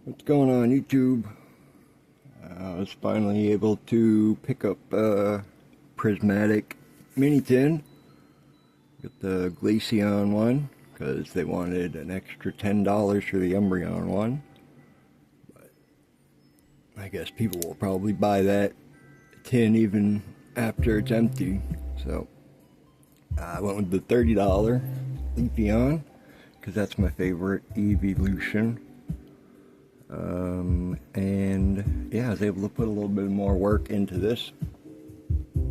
What's going on YouTube? I was finally able to pick up a Prismatic mini tin. Got the Leafeon one because they wanted an extra $10 for the Umbreon one. But I guess people will probably buy that tin even after it's empty. So I went with the $30 Leafeon because that's my favorite eeveeloution. And yeah, I was able to put a little bit more work into this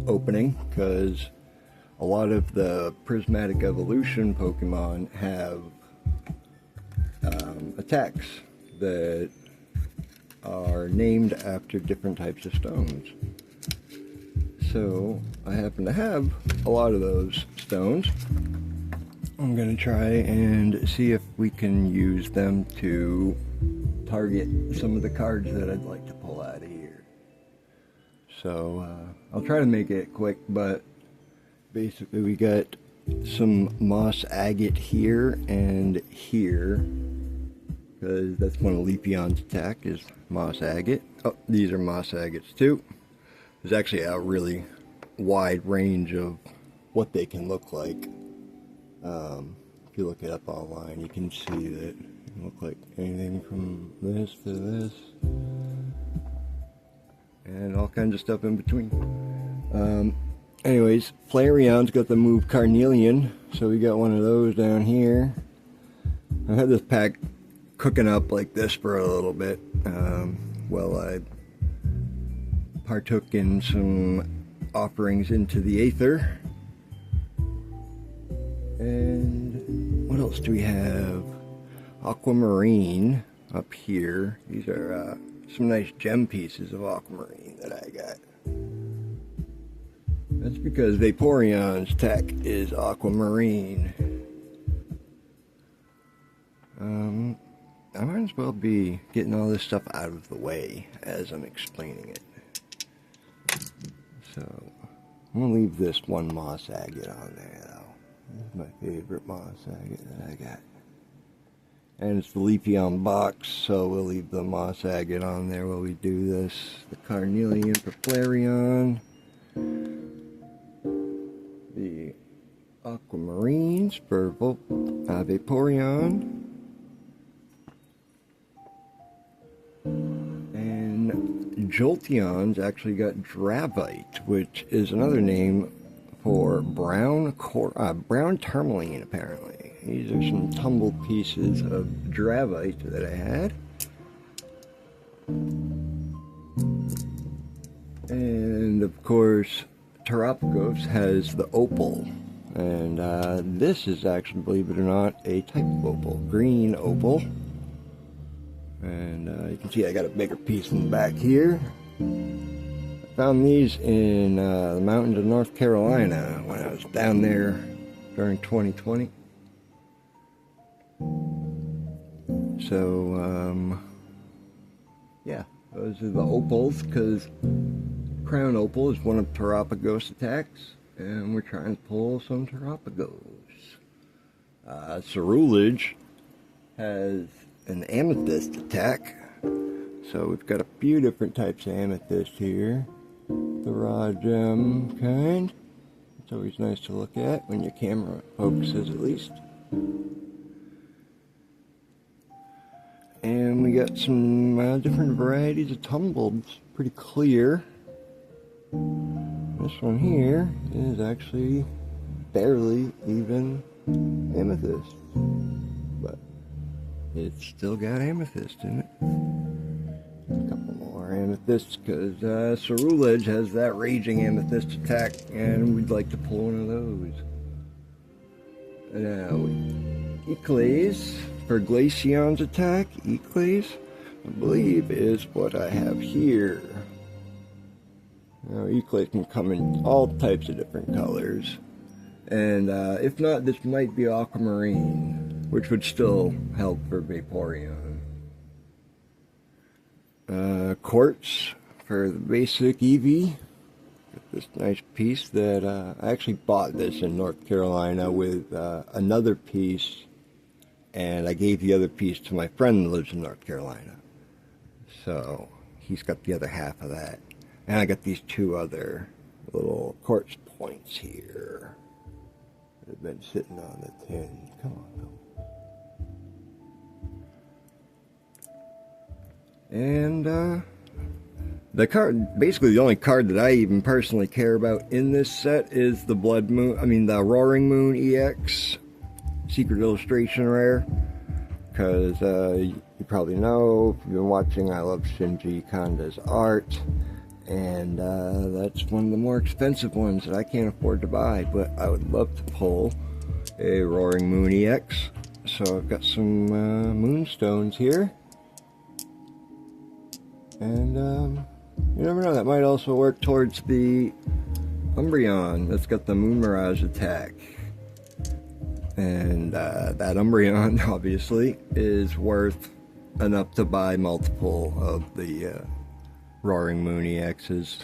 opening because a lot of the Prismatic Evolution Pokemon have attacks that are named after different types of stones. So I happen to have a lot of those stones. I'm going to try and see if we can use them to target some of the cards that I'd like to pull out of here. So I'll try to make it quick, but basically we got some moss agate here and here, because that's one of Leafeon's attack is moss agate. Oh, these are moss agates too. There's actually a really wide range of what they can look like. If you look it up online, you can see that it can look like anything from this to this, and all kinds of stuff in between. Anyways, Flareon's got the move Carnelian, so we got one of those down here. I had this pack cooking up like this for a little bit. Well, I partook in some offerings into the Aether. And what else do we have? Aquamarine up here. These are some nice gem pieces of aquamarine that I got. That's because Vaporeon's tech is aquamarine. I might as well be getting all this stuff out of the way as I'm explaining it. So I'm gonna leave this one moss agate on there though. This is my favorite moss agate that I got. And it's the Leafeon box, so we'll leave the moss agate on there while we do this. The Carnelian for Flareon. The Aquamarines for Vaporeon. And Jolteon's actually got Dravite, which is another name for brown tourmaline, apparently. These are some tumbled pieces of Dravite that I had. And of course, Terapagos has the opal. And this is actually, believe it or not, a type of opal. Green opal. And you can see I got a bigger piece in the back here. I found these in the mountains of North Carolina when I was down there during 2020. So, yeah, those are the opals, because Crown Opal is one of Terapagos' attacks, and we're trying to pull some Terapagos. Cerulege has an amethyst attack, so we've got a few different types of amethyst here. The raw gem kind. It's always nice to look at when your camera focuses, at least. And we got some different varieties of tumbled, pretty clear. This one here is actually barely even amethyst, but it's still got amethyst in it. A couple more amethysts, because Cerulege has that raging amethyst attack, and we'd like to pull one of those. Now, Eclase for Glaceon's attack. Eclase, I believe, is what I have here. Now, Eclase can come in all types of different colors, and if not, this might be Aquamarine, which would still help for Vaporeon. Quartz for the basic Eevee. Got this nice piece that I actually bought this in North Carolina with another piece, and I gave the other piece to my friend that lives in North Carolina. So he's got the other half of that. And I got these two other little quartz points here that have been sitting on the tin. Come on. And the card, basically the only card that I even personally care about in this set is the the Roaring Moon EX Secret Illustration Rare. Because you probably know, if you've been watching, I love Shinji Konda's art. And that's one of the more expensive ones that I can't afford to buy. But I would love to pull a Roaring Moon EX. So I've got some moonstones here. And you never know, that might also work towards the Umbreon that's got the Moon Mirage attack. And that Umbreon, obviously, is worth enough to buy multiple of the Roaring Moon EXs.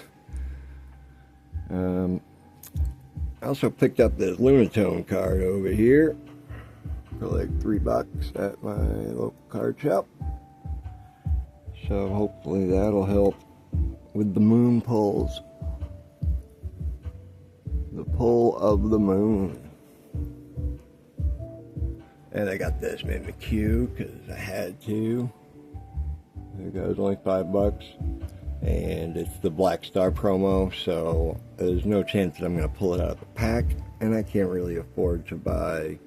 I also picked up this Lunatone card over here for like $3 at my local card shop. So hopefully that'll help with the moon pulls. The pull of the moon. And I got this Mimikyu because I had to. It was only $5. And it's the Black Star promo, so there's no chance that I'm going to pull it out of the pack. And I can't really afford to buy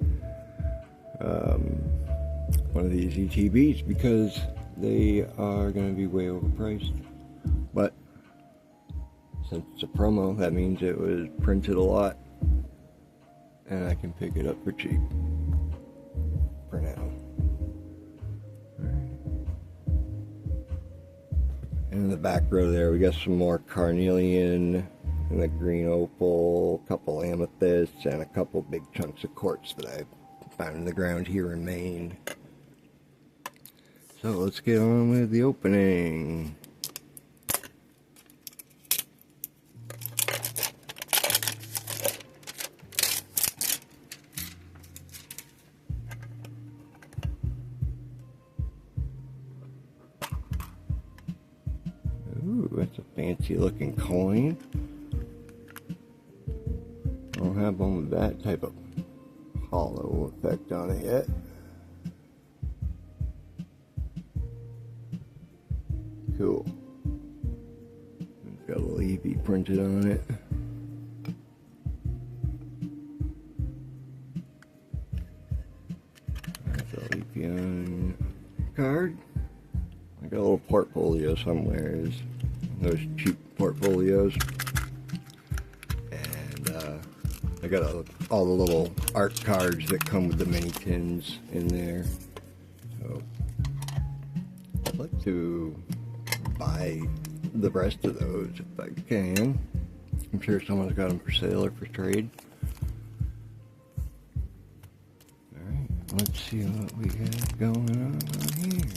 one of these ETBs because they are going to be way overpriced. But since it's a promo, that means it was printed a lot. And I can pick it up for cheap. For now. And in the back row there, we got some more carnelian and the green opal, a couple amethysts, and a couple big chunks of quartz that I found in the ground here in Maine. So let's get on with the opening. Ooh, that's a fancy looking coin. I don't have one with that type of hollow effect on it yet. Cool. It's got a little Eevee printed on it. That's a Leafeon card. I got a little portfolio somewhere. Those cheap portfolios. And I got all the little art cards that come with the mini tins in there. So I'd like to buy the rest of those if I can. I'm sure someone's got them for sale or for trade. Alright, let's see what we got going on here.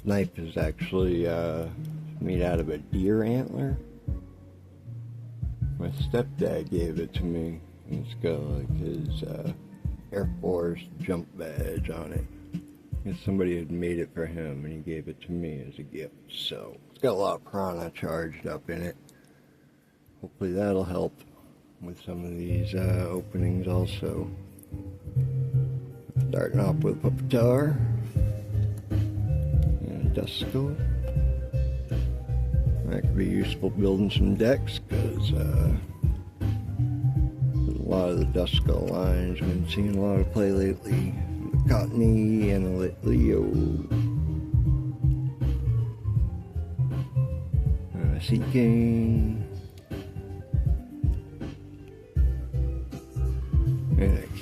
Knife is actually made out of a deer antler. My stepdad gave it to me. It's got like his Air Force jump badge on it. And somebody had made it for him and he gave it to me as a gift. So it's got a lot of prana charged up in it. Hopefully that'll help with some of these openings also. Starting off with Pupitar. Duskull. That could be useful building some decks because a lot of the Duskull lines I've been seeing a lot of play lately. The Cottony and the Leo. Seeking.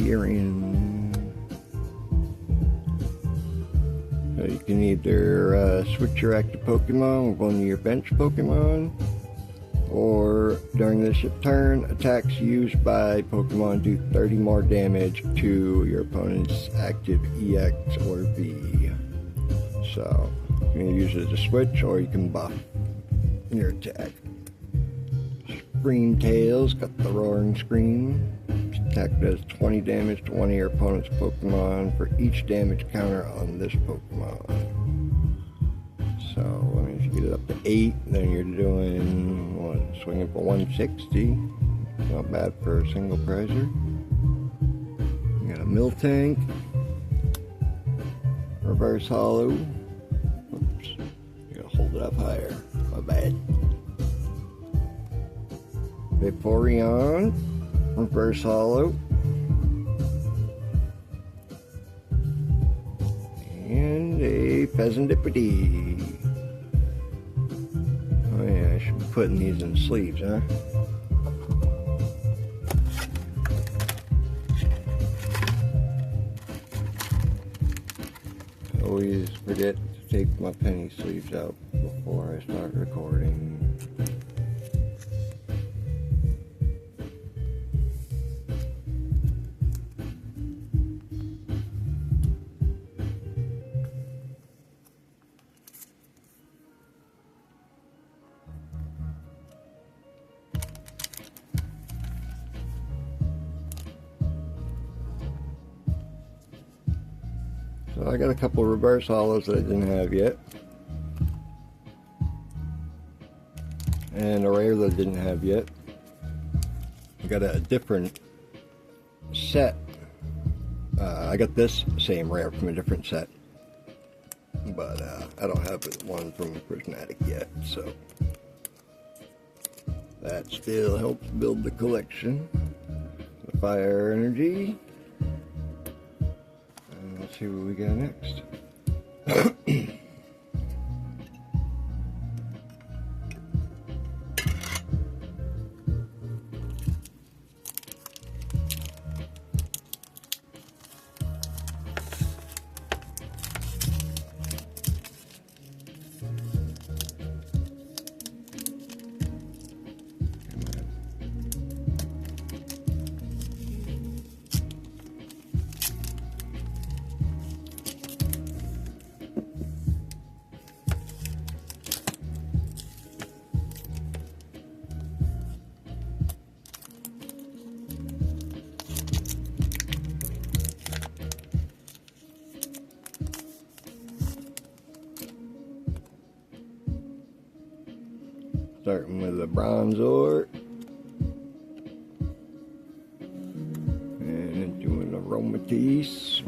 Kieran. So you can either switch your active Pokemon with one of your bench Pokemon, or during this turn, attacks used by Pokemon do 30 more damage to your opponent's active EX or V. So you can use it as a switch, or you can buff your attack. Scream Tails got the Roaring Scream. Attack does 20 damage to one of your opponent's Pokemon for each damage counter on this Pokemon. So, I mean, if you get it up to 8, then you're doing, what, swinging for 160. Not bad for a single prizer. You got a Miltank. Reverse Hollow. Oops. You gotta hold it up higher. My bad. Vaporeon. Reverse Hollow. And a Pheasantipity. Oh yeah, I should be putting these in sleeves, huh? I always forget to take my penny sleeves out before I start recording. So I got a couple reverse hollows that I didn't have yet, and a rare that I didn't have yet. I got a different set. I got this same rare from a different set, but I don't have one from Prismatic yet, so that still helps build the collection. The Fire Energy. Let's see what we got next. Starting with a Bronzor, and doing a Aromatisse.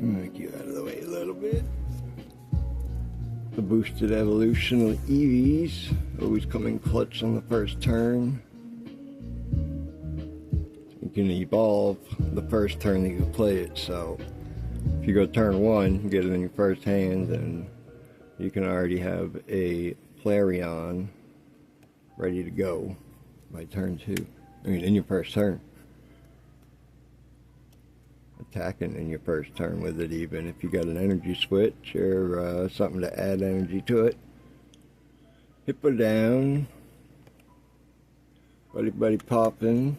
Make you out of the way a little bit. The boosted evolution of Eevees, always come in clutch on the first turn. You can evolve the first turn that you play it, so if you go turn 1, you get it in your first hand, and you can already have a Flareon ready to go by turn 2. I mean, in your first turn. Attacking in your first turn with it, even if you got an energy switch or something to add energy to it. Hippo down. Buddy popping.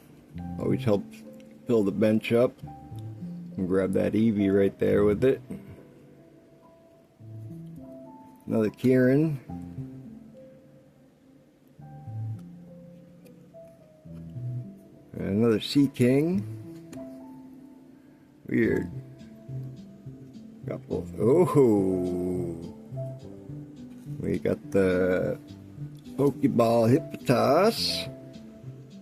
Always helps fill the bench up. And grab that Eevee right there with it. Another Kieran. Another Sea King. Weird. Got both. Oh! We got the Pokeball Hippotas.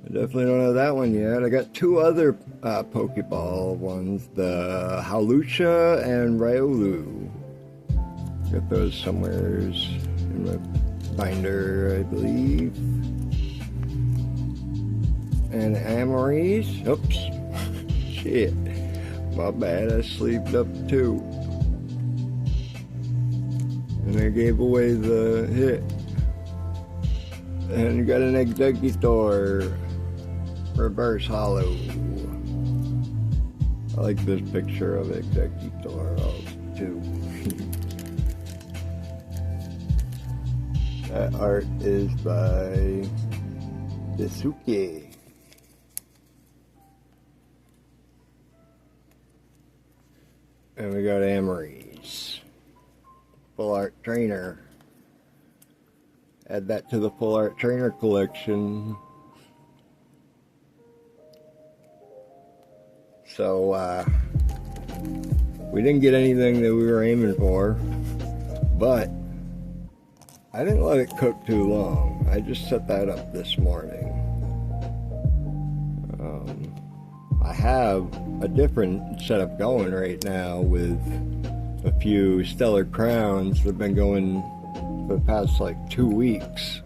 I definitely don't have that one yet. I got 2 other Pokeball ones. The Hawlucha and Riolu. Got those somewhere in my binder, I believe. And Amories. Oops. Shit. My bad. I sleeved up 2. And I gave away the hit. And you got an Exeggutor. Reverse Hollow. I like this picture of Executor too. That art is by Desuke. And we got Amory's Full Art Trainer. Add that to the Full Art Trainer collection. So, we didn't get anything that we were aiming for, but I didn't let it cook too long. I just set that up this morning. I have a different setup going right now with a few Stellar Crowns that have been going for the past like 2 weeks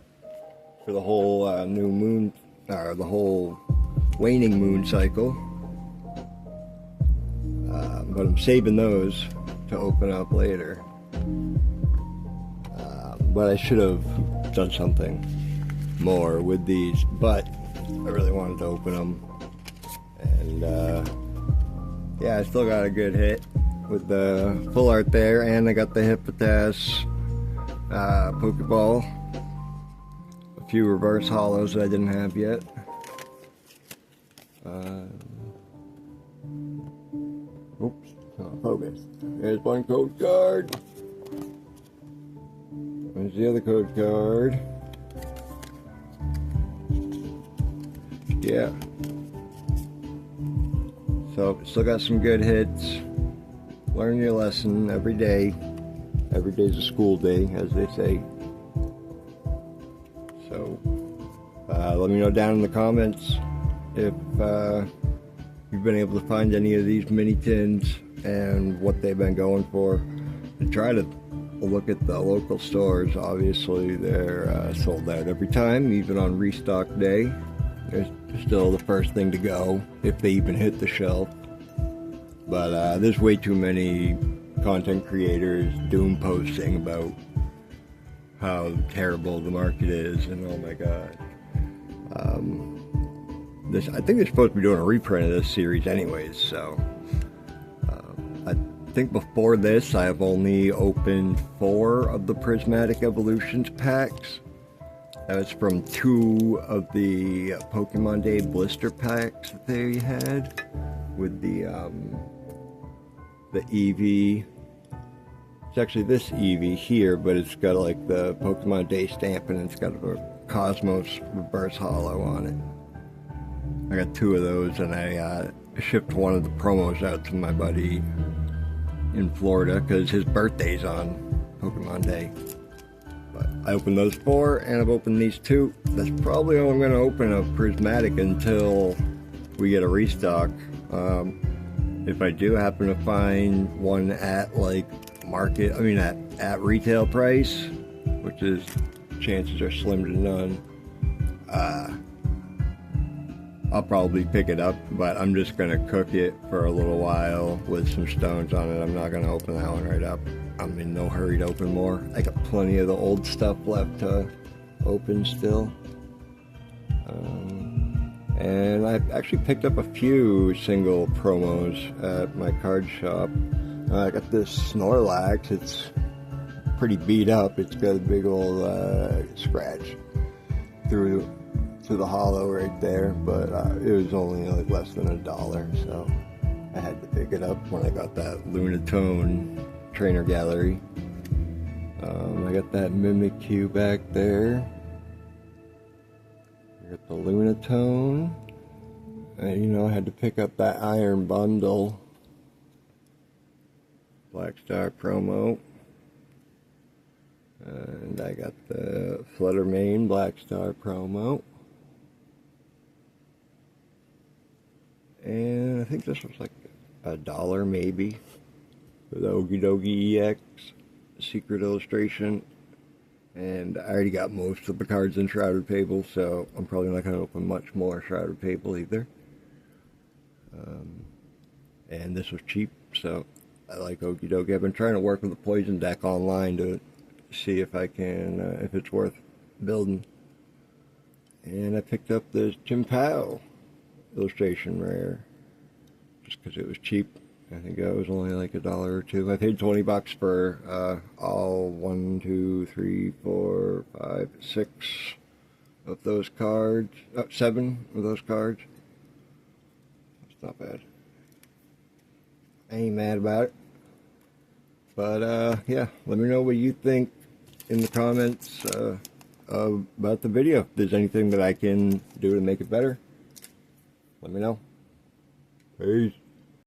for the whole new moon, or the whole waning moon cycle. But I'm saving those to open up later. But I should have done something more with these, but I really wanted to open them. And yeah, I still got a good hit with the full art there, and I got the Hippotas Pokeball. A few reverse hollows that I didn't have yet. Oops, not focus. There's one code card. There's the other code card. Yeah. So, still got some good hits. Learn your lesson every day. Every day's a school day, as they say. So, let me know down in the comments if you've been able to find any of these mini tins and what they've been going for. And try to look at the local stores. Obviously, they're sold out every time, even on restock day. They're still the first thing to go, if they even hit the shelf. But there's way too many content creators doom posting about how terrible the market is, and oh my god. I think they're supposed to be doing a reprint of this series anyways, so I think before this I've only opened 4 of the Prismatic Evolutions packs. That was from 2 of the Pokemon Day blister packs that they had with the Eevee. It's actually this Eevee here, but it's got like the Pokemon Day stamp, and it's got a Cosmos reverse hollow on it. I got 2 of those, and I shipped one of the promos out to my buddy in Florida because his birthday's on Pokemon Day. But I opened those 4, and I've opened these 2. That's probably all I'm going to open of Prismatic until we get a restock. If I do happen to find one at like at retail price, which is chances are slim to none, I'll probably pick it up, but I'm just going to cook it for a little while with some stones on it. I'm not going to open that one right up. I'm in no hurry to open more. I got plenty of the old stuff left to open still. And I've actually picked up a few single promos at my card shop. I got this Snorlax. It's pretty beat up. It's got a big old scratch through the hollow right there, but it was only like less than $1, so I had to pick it up when I got that Lunatone Trainer Gallery. I got that Mimikyu back there. I got the Lunatone. I had to pick up that Iron Bundle. Black Star promo. And I got the Fluttermane Black Star promo. And I think this was like $1 maybe. For the Okie Dokie EX Secret Illustration. And I already got most of the cards in Shrouded Fable, so I'm probably not going to open much more Shrouded Fable either. And this was cheap, so I like Okie Dokie. I've been trying to work with the Poison deck online to see if I can, if it's worth building. And I picked up this Chimpao illustration rare. Just because it was cheap. I think it was only like $1 or $2. I paid $20 for all 1, 2, 3, 4, 5, 6 of those cards. 7 of those cards. That's not bad. I ain't mad about it. But yeah, let me know what you think in the comments about the video. If there's anything that I can do to make it better, let me know. Peace.